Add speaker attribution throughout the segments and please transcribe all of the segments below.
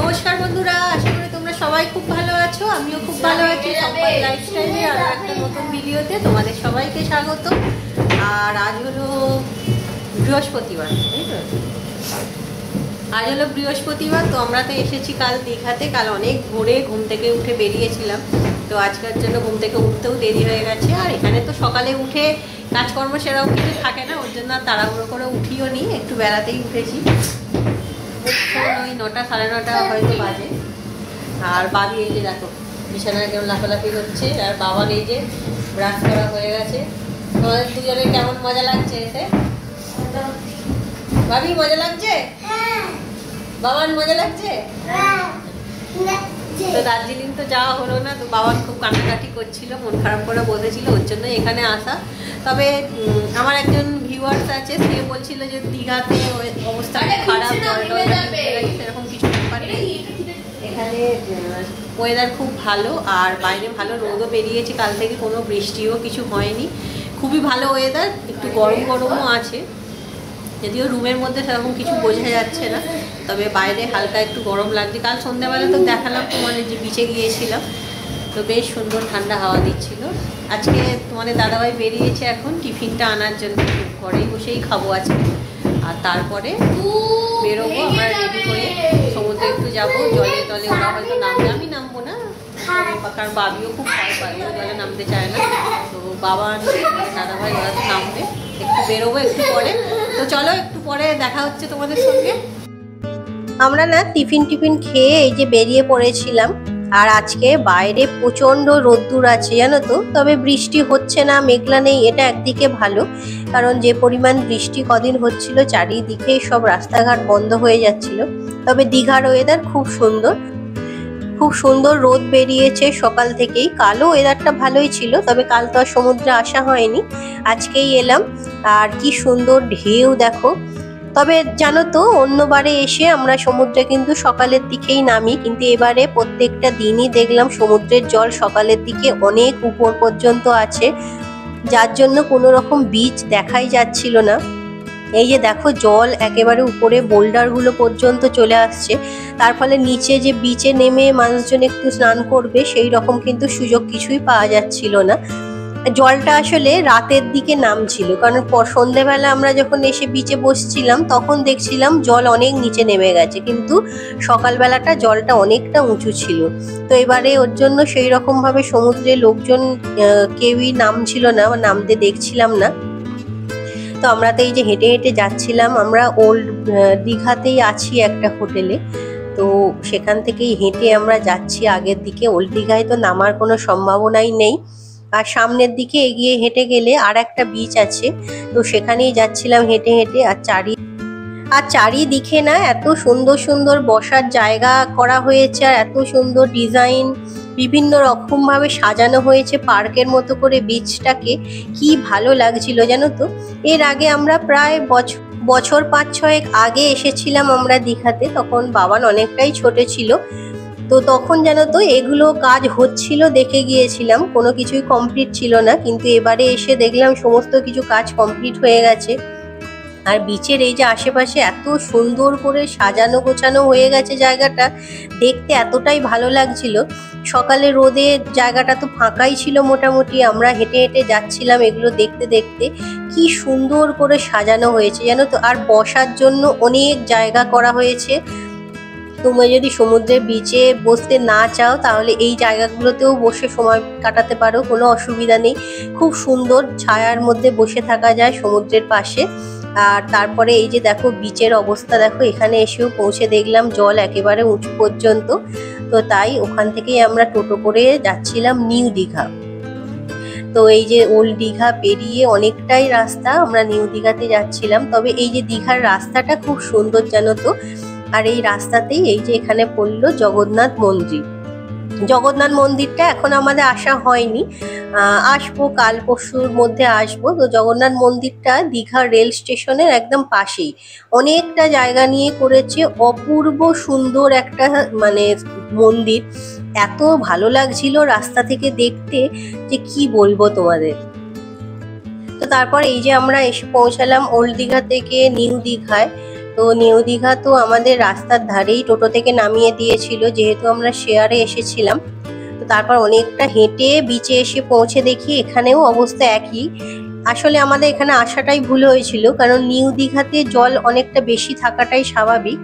Speaker 1: নমস্কার বন্ধুরা, আশা করি তোমরা সবাই খুব ভালো আছো। আমিও খুব ভালো আছি। সম্পদ লাইফস্টাইলে আরো একটা নতুন ভিডিওতে তোমাদের সবাইকে স্বাগত। আর আজ হলো বৃহস্পতিবার, তাই তো? আজ হলো বৃহস্পতিবার। তো আমরা তো এসেছি কাল দীঘাতে। কাল অনেক ভোরে ঘুম থেকে উঠে বেরিয়েছিলাম। তো আজকের জন্য ঘুম থেকে উঠতেও দেরি হয়ে গেছে। আর এখানে তো সকালে উঠে কাজকর্ম সেরাও কিছু থাকে না, ওর জন্য তাড়াহুড়ো করে উঠিও নি, একটু বেড়াতেই উঠেছি। ওই 9টা সাড়ে 9টা হয়তো বাজে। আর বাবি এই যে দেখো বিছানায় কেমন লাফালাফি করছে। আর বাবার এই যে ব্রাশ করা হয়ে গেছে। তোমাদের দুজনের কেমন মজা লাগছে এতে? ভাবি মজা লাগছে? বাবার মজা লাগছে? তো দার্জিলিং তো যাওয়া হলো না, তো বাবার খুব কান্নাকাটি করছিল, মন খারাপ করে বসেছিল, ওর জন্য এখানে আসা। তবে আমার একজন ভিউয়ার্স আছে, সে বলছিল যে দীঘাতে অবস্থা খারাপ, সেরকম কিছু ব্যাপার নেই। এখানে ওয়েদার খুব ভালো, আর বাইরে ভালো রোদও বেরিয়েছে কাল থেকে, কোনো বৃষ্টিও কিছু হয়নি। খুবই ভালো ওয়েদার, একটু গরম গরমও আছে, যদিও রুমের মধ্যে সেরকম কিছু বোঝা যাচ্ছে না, তবে বাইরে হালকা একটু গরম লাগছে। কাল সন্ধ্যাবেলা তো দেখালাম তোমাদের যে বিচে গিয়েছিলাম, তো বেশ সুন্দর ঠান্ডা হাওয়া দিচ্ছিল। আজকে তোমাদের দাদাভাই বেরিয়েছে এখন টিফিনটা আনার জন্য, ঘরেই বসেই খাবো আজকে। আর তারপরে বেরোবো আমরা রেডি করে, সমুদ্রে একটু যাবো। জলে জলে ওরা হয়তো নামবে, আমি নামবো না, কারণ বাবিও খুব ভয় পায়, ও জলে নামতে চায় না। তো বাবা দাদাভাই ওরা তো নামবে, একটু বেরোবো একটু পরে। তো চলো একটু পরে দেখা হচ্ছে তোমাদের সঙ্গে। আমরা না টিফিন খেয়ে এই যে বেরিয়ে পড়েছিলাম। আর আজকে বাইরে প্রচন্ড রোদ্দুর আছে জানো তো, তবে বৃষ্টি হচ্ছে না, মেঘলা নেই, এটা একদিকে ভালো। কারণ যে পরিমাণ বৃষ্টি কদিন হচ্ছিল, চারিদিকে সব রাস্তাঘাট বন্ধ হয়ে যাচ্ছিল। তবে দীঘার ওয়েদার খুব সুন্দর, খুব সুন্দর রোদ বেরিয়েছে সকাল থেকেই। কালও ওয়েদারটা ভালোই ছিল, তবে কাল তো আর সমুদ্রে আসা হয়নি, আজকেই এলাম। আর কি সুন্দর ঢেউ দেখো। তবে জানো তো, অন্যবারে এসে আমরা সমুদ্রে কিন্তু সকালের দিকেই নামি, কিন্তু এবারে প্রত্যেকটা দিনই দেখলাম সমুদ্রের জল সকালের দিকে অনেক উপর পর্যন্ত আছে, যার জন্য কোনো রকম বিচ দেখাই যাচ্ছিল না। এই যে দেখো জল একেবারে উপরে বোল্ডারগুলো পর্যন্ত চলে আসছে, তার ফলে নিচে যে বিচে নেমে মানুষজন একটু স্নান করবে সেই রকম কিন্তু সুযোগ কিছুই পাওয়া যাচ্ছিল না। জলটা আসলে রাতের দিকে নামছিল, কারণ সন্ধেবেলা আমরা যখন এসে বিচে বসছিলাম তখন দেখছিলাম জল অনেক নিচে নেমে গেছে, কিন্তু সকালবেলাটা জলটা অনেকটা উঁচু ছিল। তো এবারে ওর জন্য সেই রকম ভাবে সমুদ্রে লোকজন কেউই নামছিল না, নামতে দেখছিলাম না। তো আমরা তো এই যে হেঁটে হেঁটে যাচ্ছিলাম, আমরা ওল্ড দীঘাতেই আছি একটা হোটেলে, তো সেখান থেকেই হেঁটে আমরা যাচ্ছি আগের দিকে। ওল্ড দীঘায় তো নামার কোনো সম্ভাবনাই নেই, আর সামনের দিকে এগিয়ে হেঁটে গেলে আর একটা বিচ আছে, তো সেখানেই যাচ্ছিলাম হেঁটে হেঁটে। আর চারিদিকে না এত সুন্দর সুন্দর বসার জায়গা করা হয়েছে, আর এত সুন্দর ডিজাইন, বিভিন্ন রকম ভাবে সাজানো হয়েছে পার্কের মতো করে বিচটাকে। কি ভালো লাগছিল জানো তো। এর আগে আমরা প্রায় বছর 5-6 আগে এসেছিলাম আমরা দীঘাতে, তখন বাবান অনেকটাই ছোট ছিল। তো তখন জানো তো এগুলো কাজ হচ্ছিল, দেখে গিয়েছিলাম, কোনো কিছুই কমপ্লিট ছিল না, কিন্তু এবারে এসে দেখলাম সমস্ত কিছু কাজ কমপ্লিট হয়ে গেছে। আর বিচের এই যে আশেপাশে এত সুন্দর করে সাজানো গোছানো হয়ে গেছে জায়গাটা, দেখতে এতটাই ভালো লাগছিল। সকালে রোদে জায়গাটা তো ফাঁকাই ছিল মোটামুটি, আমরা হেঁটে হেঁটে যাচ্ছিলাম এগুলো দেখতে দেখতে। কি সুন্দর করে সাজানো হয়েছে জানো তো। আর বসার জন্য অনেক জায়গা করা হয়েছে, তোমরা যদি সমুদ্রের বিচে বসতে না চাও তাহলে এই জায়গাগুলোতেও বসে সময় কাটাতে পারো, কোনো অসুবিধা নেই। খুব সুন্দর ছায়ার মধ্যে বসে থাকা যায় সমুদ্রের পাশে। আর তারপরে এই যে দেখো বিচের অবস্থা দেখো, এখানে এসেও পৌঁছে দেখলাম জল একেবারে উঁচু পর্যন্ত। তো তাই ওখান থেকেই আমরা টোটো করে যাচ্ছিলাম নিউ দীঘা। তো এই যে ওল্ড দীঘা পেরিয়ে অনেকটাই রাস্তা, আমরা নিউ দীঘাতে যাচ্ছিলাম। তবে এই যে দীঘার রাস্তাটা খুব সুন্দর জানো তো। আর এই রাস্তাতেই এই যে এখানে পড়লো জগন্নাথ মন্দির। জগন্নাথ মন্দিরটা এখন আমাদের আসা হয়নি, আসবো কাল পরশুর মধ্যে আসবো। তো জগন্নাথ মন্দিরটা দীঘা রেল স্টেশনের একদম পাশেই, অনেকটা জায়গা নিয়ে করেছে, অপূর্ব সুন্দর একটা মানে মন্দির। এত ভালো লাগছিল রাস্তা থেকে দেখতে যে কি বলবো তোমাদের। তো তারপর এই যে আমরা এসে পৌঁছালাম ওল্ড দীঘা থেকে নিউ দীঘায়।
Speaker 2: তো নিউ দীঘা তো আমাদের রাস্তার ধারেই টোটো থেকে নামিয়ে দিয়েছিল, যেহেতু আমরা শেয়ারে এসেছিলাম। তো তারপর অনেকটা হেঁটে বিচে এসে পৌঁছে দেখি এখানেও অবস্থা একই। আসলে আমাদের এখানে আসাটাই ভুল হয়েছিল, কারণ নিউ দীঘাতে জল অনেকটা বেশি থাকাটাই স্বাভাবিক।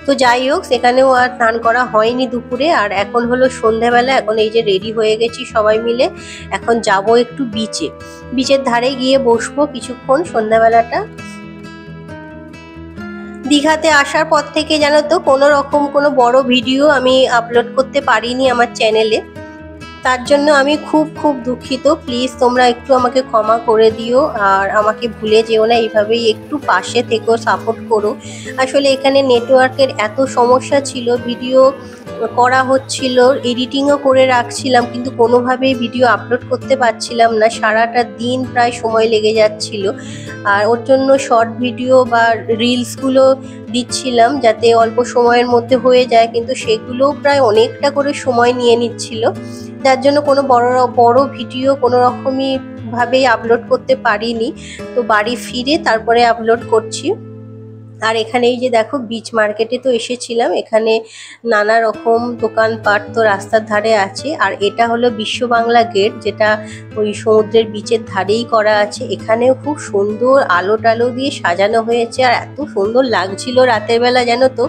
Speaker 2: তো যাই হোক, সেখানেও আর স্নান করা হয়নি দুপুরে। আর এখন হলো সন্ধ্যাবেলা, এখন এই যে রেডি হয়ে গেছি সবাই মিলে, এখন যাব একটু বিচে, বিচের ধারে গিয়ে বসবো কিছুক্ষণ সন্ধ্যাবেলাটা। দীঘাতে আসার পর থেকে জানো তো কোনো রকম কোনো বড় ভিডিও আমি আপলোড করতে পারিনি আমার চ্যানেলে। তার জন্য আমি খুব খুব দুঃখিত। প্লিজ তোমরা একটু আমাকে ক্ষমা করে দিও, আর আমাকে ভুলে যেও না, এইভাবেই একটু পাশে থেকো, সাপোর্ট করো। আসলে এখানে নেটওয়ার্কের এত সমস্যা ছিল, ভিডিও করা হচ্ছিল, এডিটিংও করে রাখছিলাম, কিন্তু কোনোভাবেই ভিডিও আপলোড করতে পারছিলাম না। সারাটা দিন প্রায় সময় লেগে যাচ্ছিল। আর ওর জন্য শর্ট ভিডিও বা রিলসগুলো দিচ্ছিলাম যাতে অল্প সময়ের মধ্যে হয়ে যায়, কিন্তু সেগুলোও প্রায় অনেকটা করে সময় নিয়ে নিচ্ছিল। যার জন্য কোনো বড় ভিডিও কোনো রকমই ভাবেই আপলোড করতে পারিনি। তো বাড়ি ফিরে তারপরে আপলোড করছি। আর এখানে এই যে দেখো, বিচ মার্কেটে তো এসেছিলাম, এখানে নানা রকম দোকানপাট তো রাস্তার ধারে আছে। আর এটা হলো বিশ্ব বাংলা গেট, যেটা ওই সমুদ্রের বিচের ধারেই করা আছে। এখানেও খুব সুন্দর আলো টালো দিয়ে সাজানো হয়েছে, আর এত সুন্দর লাগছিল রাতের বেলা জানো তো।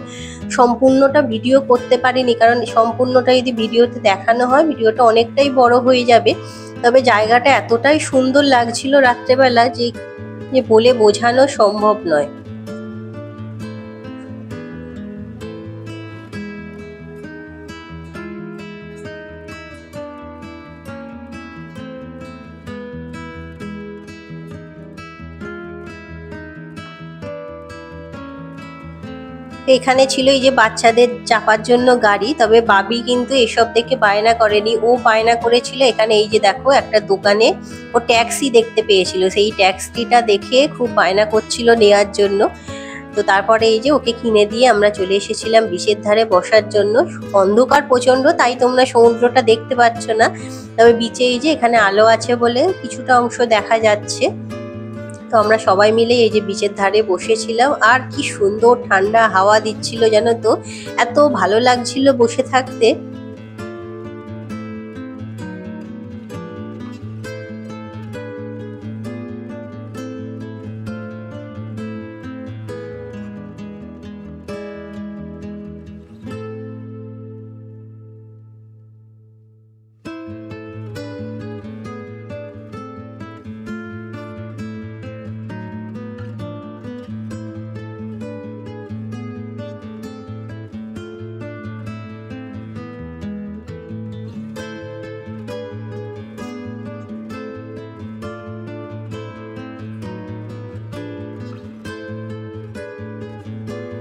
Speaker 2: সম্পূর্ণটা ভিডিও করতে পারিনি, কারণ সম্পূর্ণটা যদি ভিডিওতে দেখানো হয় ভিডিওটা অনেকটাই বড় হয়ে যাবে। তবে জায়গাটা এতটাই সুন্দর লাগছিল রাত্রেবেলা যে বলে বোঝানো সম্ভব নয়। এখানে ছিল এই যে বাচ্চাদের চাপার জন্য গাড়ি, তবে বাবি কিন্তু এসব দেখে বায়না করেনি। ও বায়না করেছিল এখানে এই যে দেখো একটা দোকানে ও ট্যাক্সি দেখতে পেয়েছিল, সেই ট্যাক্সিটা দেখে খুব বায়না করছিল নেওয়ার জন্য। তো তারপরে এই যে ওকে কিনে দিয়ে আমরা চলে এসেছিলাম বিচের ধারে বসার জন্য। অন্ধকার প্রচন্ড, তাই তোমরা সমুদ্রটা দেখতে পাচ্ছ না, তবে বিচে এই যে এখানে আলো আছে বলে কিছুটা অংশ দেখা যাচ্ছে। তো আমরা সবাই মিলে এই যে বিচের ধারে বসেছিলাম, আর কি সুন্দর ঠান্ডা হাওয়া দিচ্ছিল জানো তো, এত ভালো লাগছিল বসে থাকতে।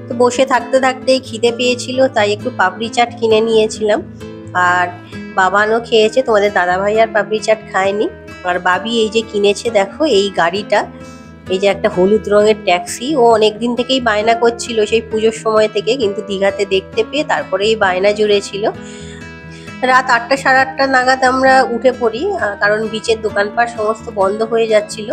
Speaker 2: তো বসে থাকতে থাকতেই খিদে পেয়েছিল, তাই একটু পাপড়ি চাট কিনে নিয়েছিলাম। আর বাবানও খেয়েছে, তোমাদের দাদাভাই আর পাপড়ি চাট খায়নি। আর বাবি এই যে কিনেছে দেখো এই গাড়িটা, এই যে একটা হলুদ রঙের ট্যাক্সি। ও অনেকদিন থেকেই বায়না করছিল সেই পুজোর সময় থেকে, কিন্তু দীঘাতে দেখতে পেয়ে তারপরে এই বায়না জুড়েছিল। রাত 8টা সাড়ে 8টা নাগাদ আমরা উঠে পড়ি, কারণ বিচের দোকানপাট সমস্ত বন্ধ হয়ে যাচ্ছিল।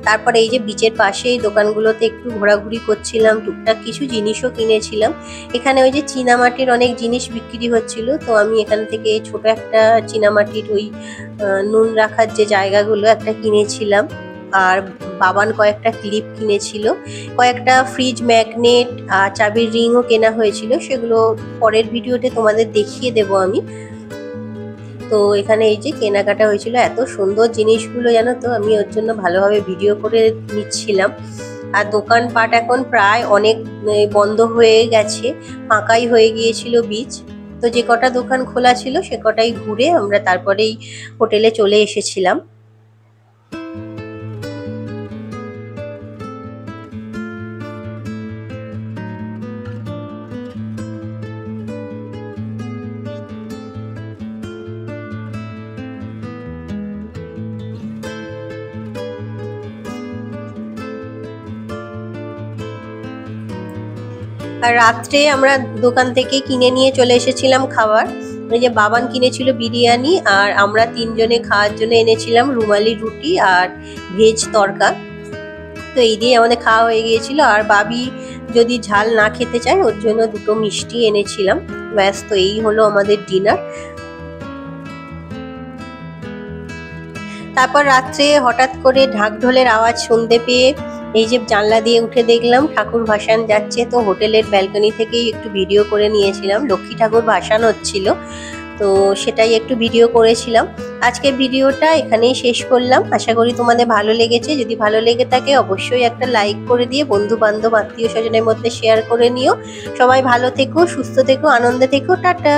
Speaker 2: তারপরে এই যে বিচের পাশে এই দোকানগুলোতে একটু ঘোরাঘুরি করছিলাম, টুকটাক কিছু জিনিসও কিনেছিলাম। এখানে ওই যে চীনামাটির অনেক জিনিস বিক্রি হচ্ছিল, তো আমি এখান থেকে ছোট একটা চীনামাটির ওই নুন রাখার যে জায়গাগুলো একটা কিনেছিলাম। আর বাবান কয়েকটা ক্লিপ কিনেছিল, কয়েকটা ফ্রিজ ম্যাগনেট আর চাবির রিংও কেনা হয়েছিল, সেগুলো পরের ভিডিওতে তোমাদের দেখিয়ে দেবো আমি। তো এখানে এই যে কেনাকাটা হয়েছিল, এত সুন্দর জিনিসগুলো জানো তো, আমি ওর জন্য ভালোভাবে ভিডিও করে নিচ্ছিলাম। আর দোকানপাট এখন প্রায় অনেক বন্ধ হয়ে গেছে, ফাঁকাই হয়ে গিয়েছিল বিচ। তো যে কটা দোকান খোলা ছিল সে কটাই ঘুরে আমরা তারপরেই হোটেলে চলে এসেছিলাম। আর রাত্রে আমরা দোকান থেকে কিনে নিয়ে চলে এসেছিলাম খাবার। এই যে বাবান কিনেছিল বিরিয়ানি, আর আমরা তিনজনে খাওয়ার জন্য এনেছিলাম রুমালি রুটি আর ভেজ তরকা। তো এই দিয়ে আমাদের খাওয়া হয়ে গিয়েছিল। আর বাবি যদি ঝাল না খেতে চায় ওর জন্য দুটো মিষ্টি এনেছিলাম। ব্যাস, তো এই হলো আমাদের ডিনার। তারপর রাত্রে হঠাৎ করে ঢাকঢোলের আওয়াজ শুনতে পেয়ে এই যে জানলা দিয়ে উঠে দেখলাম ঠাকুর ভাসান যাচ্ছে। তো হোটেলের ব্যালকনি থেকেই একটু ভিডিও করে নিয়েছিলাম। লক্ষ্মী ঠাকুর ভাসান হচ্ছিল, তো সেটাই একটু ভিডিও করেছিলাম। আজকের ভিডিওটা এখানেই শেষ করলাম। আশা করি তোমাদের ভালো লেগেছে। যদি ভালো লেগে থাকে অবশ্যই একটা লাইক করে দিয়ে বন্ধু বান্ধব আত্মীয় স্বজনের মধ্যে শেয়ার করে নিও। সবাই ভালো থেকো, সুস্থ থেকো, আনন্দে থেকো। টাটা।